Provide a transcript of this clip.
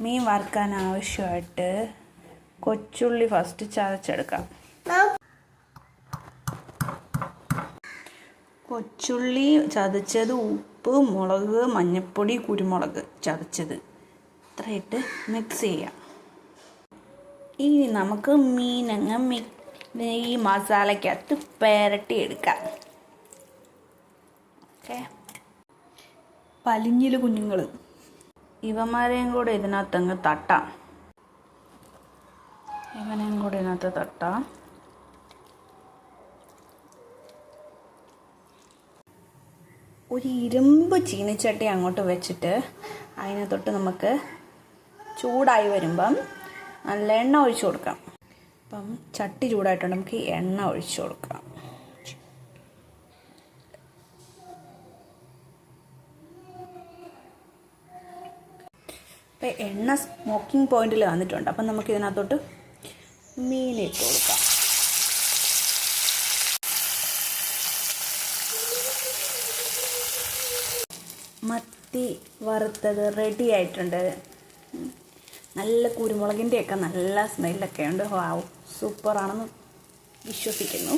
മീൻ വറുക്കാൻ ആവശ്യമായിട്ട് കൊച്ചുള്ളി ഫസ്റ്റ് ചതച്ചെടുക്കാം. കൊച്ചുള്ളി ചതച്ചത്, ഉപ്പ്, മുളക്, മഞ്ഞൾപ്പൊടി, കുരുമുളക് ചതച്ചത് ഇത്രയിട്ട് മിക്സ് ചെയ്യാം. ഇനി നമുക്ക് മീനങ്ങ് ഈ മസാലയ്ക്കകത്ത് പുരട്ടിയെടുക്കാം. ഓക്കെ, പലിഞ്ഞില് കുഞ്ഞുങ്ങൾ ഇവന്മാരെയും കൂടെ ഇതിനകത്തങ്ങ് തട്ടാം. ഇവനെയും കൂടെ ഇതിനകത്ത് തട്ടാം. ഒരു ഇരുമ്പ് ചീനിച്ചട്ടി അങ്ങോട്ട് വെച്ചിട്ട് അതിനകത്തോട്ട് നമുക്ക് ചൂടായി വരുമ്പം നല്ല എണ്ണ ഒഴിച്ചു കൊടുക്കാം. അപ്പം ചട്ടി ചൂടായിട്ടുണ്ട്, നമുക്ക് എണ്ണ ഒഴിച്ചു കൊടുക്കാം. അപ്പം എണ്ണ സ്മോക്കിംഗ് പോയിന്റിൽ വന്നിട്ടുണ്ട്. അപ്പം നമുക്ക് ഇതിനകത്തോട്ട് മീനിട്ട് കൊടുക്കാം. മത്തി വറുത്തത് റെഡി ആയിട്ടുണ്ട്. നല്ല കുരുമുളകിൻ്റെയൊക്കെ നല്ല സ്മെല്ലൊക്കെ ഉണ്ട്. വാവ്, സൂപ്പറാണെന്ന് വിശ്വസിക്കുന്നു.